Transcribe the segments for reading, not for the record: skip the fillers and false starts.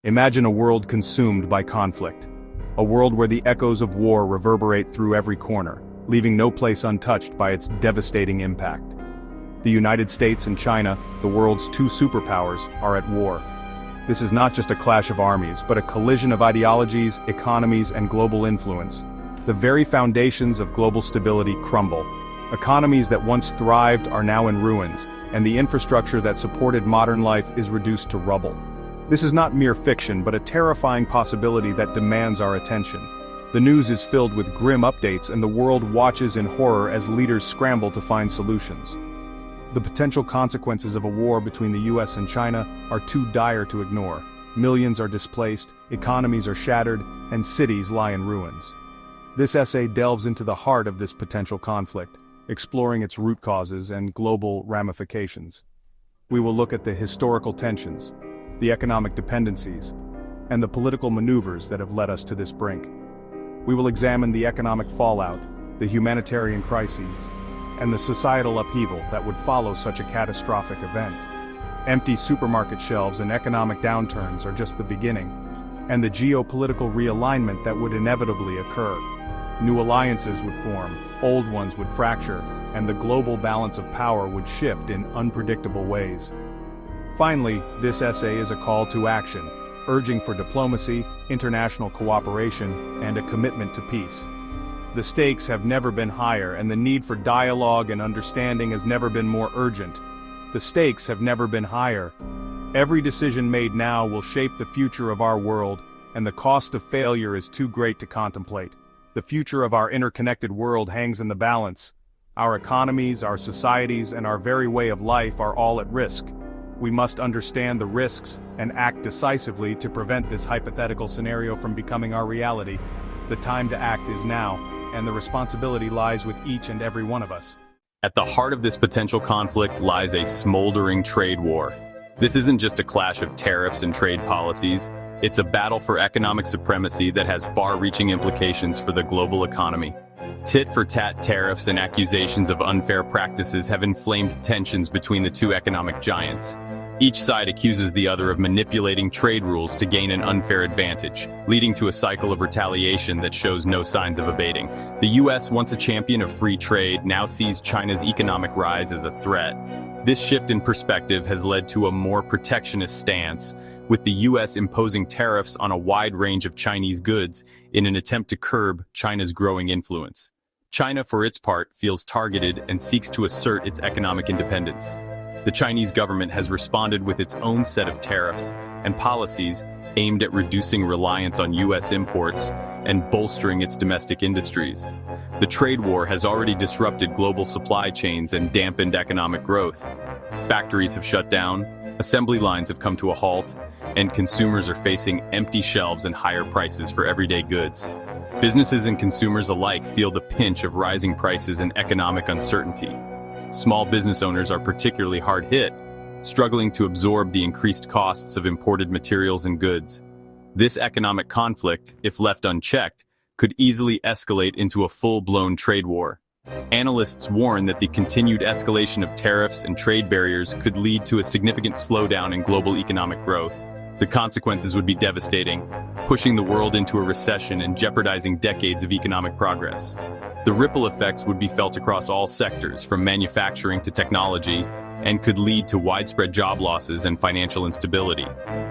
Imagine a world consumed by conflict. A world where the echoes of war reverberate through every corner, leaving no place untouched by its devastating impact. The United States and China, the world's two superpowers, are at war. This is not just a clash of armies, but a collision of ideologies, economies, and global influence. The very foundations of global stability crumble. Economies that once thrived are now in ruins, and the infrastructure that supported modern life is reduced to rubble. This is not mere fiction, but a terrifying possibility that demands our attention. The news is filled with grim updates, and the world watches in horror as leaders scramble to find solutions. The potential consequences of a war between the US and China are too dire to ignore. Millions are displaced, economies are shattered, and cities lie in ruins. This essay delves into the heart of this potential conflict, exploring its root causes and global ramifications. We will look at the historical tensions, the economic dependencies, and the political maneuvers that have led us to this brink. We will examine the economic fallout, the humanitarian crises, and the societal upheaval that would follow such a catastrophic event. Empty supermarket shelves and economic downturns are just the beginning, and the geopolitical realignment that would inevitably occur. New alliances would form, old ones would fracture, and the global balance of power would shift in unpredictable ways. Finally, this essay is a call to action, urging for diplomacy, international cooperation, and a commitment to peace. The stakes have never been higher, and the need for dialogue and understanding has never been more urgent. The stakes have never been higher. Every decision made now will shape the future of our world, and the cost of failure is too great to contemplate. The future of our interconnected world hangs in the balance. Our economies, our societies, and our very way of life are all at risk. We must understand the risks and act decisively to prevent this hypothetical scenario from becoming our reality. The time to act is now, and the responsibility lies with each and every one of us. At the heart of this potential conflict lies a smoldering trade war. This isn't just a clash of tariffs and trade policies. It's a battle for economic supremacy that has far-reaching implications for the global economy. Tit-for-tat tariffs and accusations of unfair practices have inflamed tensions between the two economic giants. Each side accuses the other of manipulating trade rules to gain an unfair advantage, leading to a cycle of retaliation that shows no signs of abating. The US, once a champion of free trade, now sees China's economic rise as a threat. This shift in perspective has led to a more protectionist stance, with the US imposing tariffs on a wide range of Chinese goods in an attempt to curb China's growing influence. China, for its part, feels targeted and seeks to assert its economic independence. The Chinese government has responded with its own set of tariffs and policies aimed at reducing reliance on US imports and bolstering its domestic industries. The trade war has already disrupted global supply chains and dampened economic growth. Factories have shut down, assembly lines have come to a halt, and consumers are facing empty shelves and higher prices for everyday goods. Businesses and consumers alike feel the pinch of rising prices and economic uncertainty. Small business owners are particularly hard hit, struggling to absorb the increased costs of imported materials and goods. This economic conflict, if left unchecked, could easily escalate into a full-blown trade war. Analysts warn that the continued escalation of tariffs and trade barriers could lead to a significant slowdown in global economic growth. The consequences would be devastating, pushing the world into a recession and jeopardizing decades of economic progress. The ripple effects would be felt across all sectors, from manufacturing to technology, and could lead to widespread job losses and financial instability.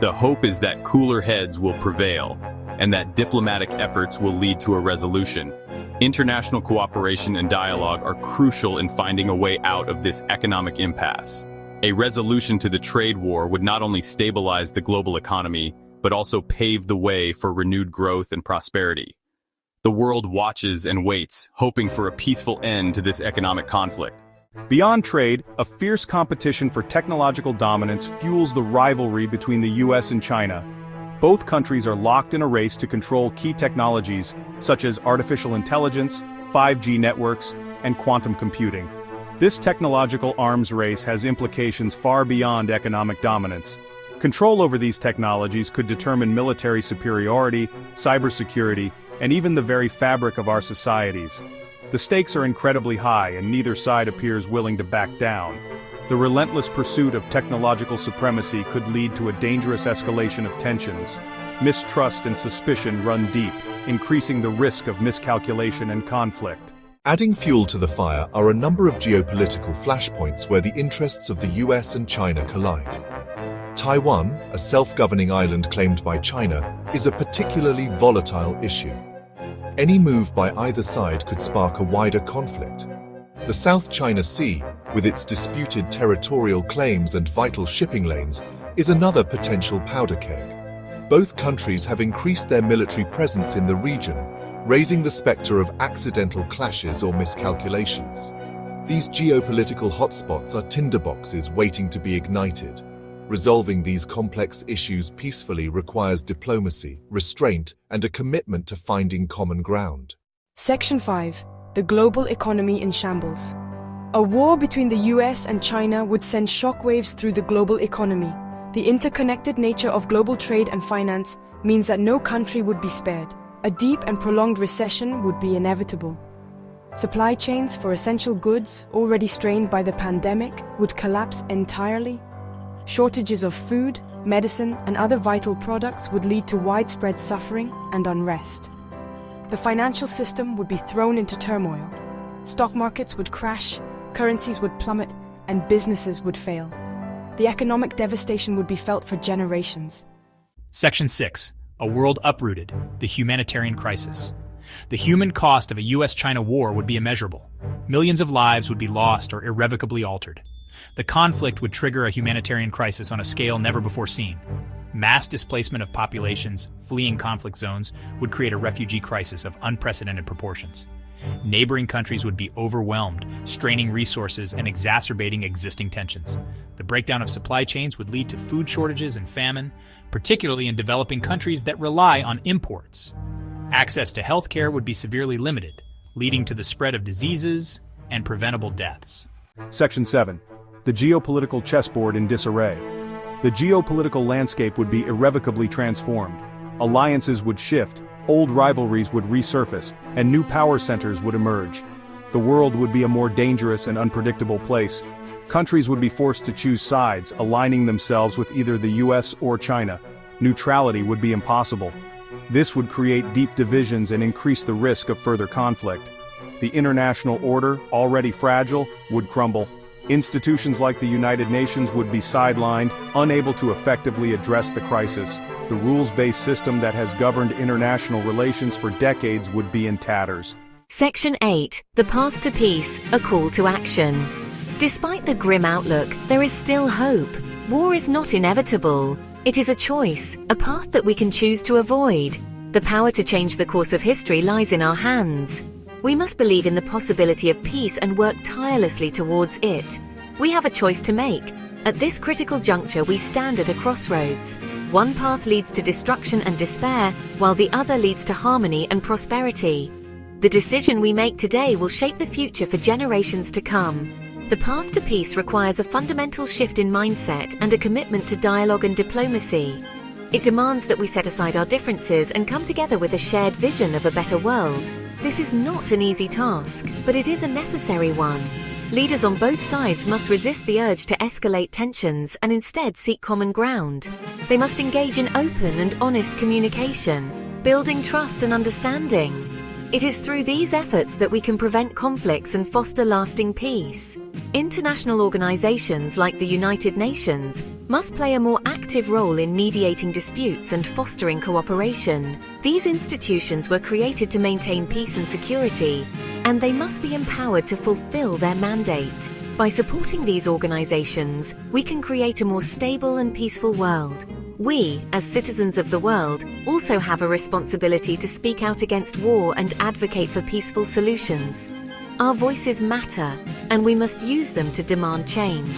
The hope is that cooler heads will prevail, and that diplomatic efforts will lead to a resolution. International cooperation and dialogue are crucial in finding a way out of this economic impasse. A resolution to the trade war would not only stabilize the global economy, but also pave the way for renewed growth and prosperity. The world watches and waits, hoping for a peaceful end to this economic conflict. Beyond trade, a fierce competition for technological dominance fuels the rivalry between the US and China. Both countries are locked in a race to control key technologies, such as artificial intelligence, 5G networks, and quantum computing. This technological arms race has implications far beyond economic dominance. Control over these technologies could determine military superiority, cybersecurity, and even the very fabric of our societies. The stakes are incredibly high, and neither side appears willing to back down. The relentless pursuit of technological supremacy could lead to a dangerous escalation of tensions. Mistrust and suspicion run deep, increasing the risk of miscalculation and conflict. Adding fuel to the fire are a number of geopolitical flashpoints where the interests of the US and China collide. Taiwan, a self-governing island claimed by China, is a particularly volatile issue. Any move by either side could spark a wider conflict. The South China Sea, with its disputed territorial claims and vital shipping lanes, is another potential powder keg. Both countries have increased their military presence in the region, raising the specter of accidental clashes or miscalculations. These geopolitical hotspots are tinderboxes waiting to be ignited. Resolving these complex issues peacefully requires diplomacy, restraint, and a commitment to finding common ground. Section 5. The global economy in shambles. A war between the US and China would send shockwaves through the global economy. The interconnected nature of global trade and finance means that no country would be spared. A deep and prolonged recession would be inevitable. Supply chains for essential goods, already strained by the pandemic, would collapse entirely. Shortages of food, medicine, and other vital products would lead to widespread suffering and unrest. The financial system would be thrown into turmoil. Stock markets would crash, currencies would plummet, and businesses would fail. The economic devastation would be felt for generations. Section 6. A world uprooted, the humanitarian crisis. The human cost of a US-China war would be immeasurable. Millions of lives would be lost or irrevocably altered. The conflict would trigger a humanitarian crisis on a scale never before seen. Mass displacement of populations fleeing conflict zones would create a refugee crisis of unprecedented proportions. Neighboring countries would be overwhelmed, straining resources and exacerbating existing tensions. The breakdown of supply chains would lead to food shortages and famine, particularly in developing countries that rely on imports. Access to healthcare would be severely limited, leading to the spread of diseases and preventable deaths. Section 7. The geopolitical chessboard in disarray. The geopolitical landscape would be irrevocably transformed. Alliances would shift, old rivalries would resurface, and new power centers would emerge. The world would be a more dangerous and unpredictable place. Countries would be forced to choose sides, aligning themselves with either the US or China. Neutrality would be impossible. This would create deep divisions and increase the risk of further conflict. The international order, already fragile, would crumble. Institutions like the United Nations would be sidelined, unable to effectively address the crisis. The rules-based system that has governed international relations for decades would be in tatters. Section 8. The path to peace, a call to action. Despite the grim outlook, there is still hope. War is not inevitable. It is a choice, a path that we can choose to avoid. The power to change the course of history lies in our hands. We must believe in the possibility of peace and work tirelessly towards it. We have a choice to make. At this critical juncture, we stand at a crossroads. One path leads to destruction and despair, while the other leads to harmony and prosperity. The decision we make today will shape the future for generations to come. The path to peace requires a fundamental shift in mindset and a commitment to dialogue and diplomacy. It demands that we set aside our differences and come together with a shared vision of a better world. This is not an easy task, but it is a necessary one. Leaders on both sides must resist the urge to escalate tensions and instead seek common ground. They must engage in open and honest communication, building trust and understanding. It is through these efforts that we can prevent conflicts and foster lasting peace. International organizations like the United Nations must play a more active role in mediating disputes and fostering cooperation. These institutions were created to maintain peace and security, and they must be empowered to fulfill their mandate. By supporting these organizations, we can create a more stable and peaceful world. We, as citizens of the world, also have a responsibility to speak out against war and advocate for peaceful solutions. Our voices matter, and we must use them to demand change.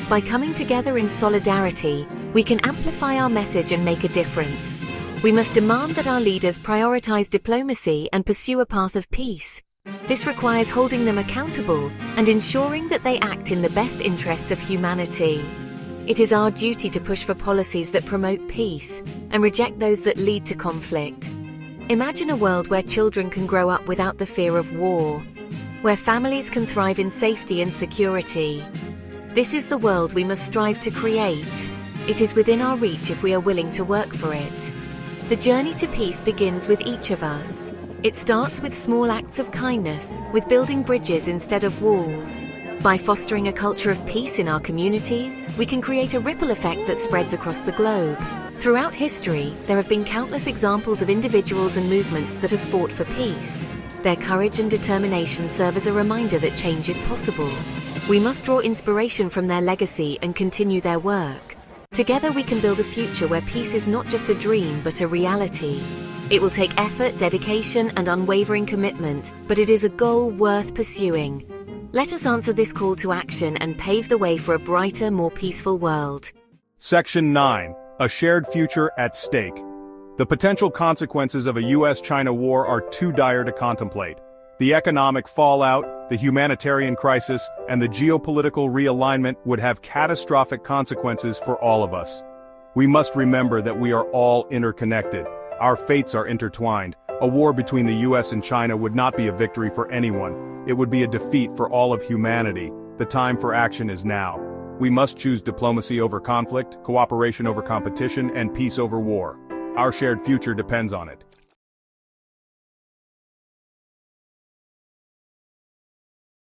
By coming together in solidarity, we can amplify our message and make a difference. We must demand that our leaders prioritize diplomacy and pursue a path of peace. This requires holding them accountable and ensuring that they act in the best interests of humanity. It is our duty to push for policies that promote peace and reject those that lead to conflict. Imagine a world where children can grow up without the fear of war, where families can thrive in safety and security, This is the world we must strive to create. It is within our reach if we are willing to work for it. The journey to peace begins with each of us. It starts with small acts of kindness, with building bridges instead of walls. By fostering a culture of peace in our communities, we can create a ripple effect that spreads across the globe. Throughout history, there have been countless examples of individuals and movements that have fought for peace. Their courage and determination serve as a reminder that change is possible. We must draw inspiration from their legacy and continue their work. Together we can build a future where peace is not just a dream but a reality. It will take effort, dedication, and unwavering commitment, but it is a goal worth pursuing. Let us answer this call to action and pave the way for a brighter, more peaceful world. Section 9. A shared future at stake. The potential consequences of a US-China war are too dire to contemplate. The economic fallout, the humanitarian crisis, and the geopolitical realignment would have catastrophic consequences for all of us. We must remember that we are all interconnected. Our fates are intertwined. A war between the US and China would not be a victory for anyone. It would be a defeat for all of humanity. The time for action is now. We must choose diplomacy over conflict, cooperation over competition, and peace over war. Our shared future depends on it.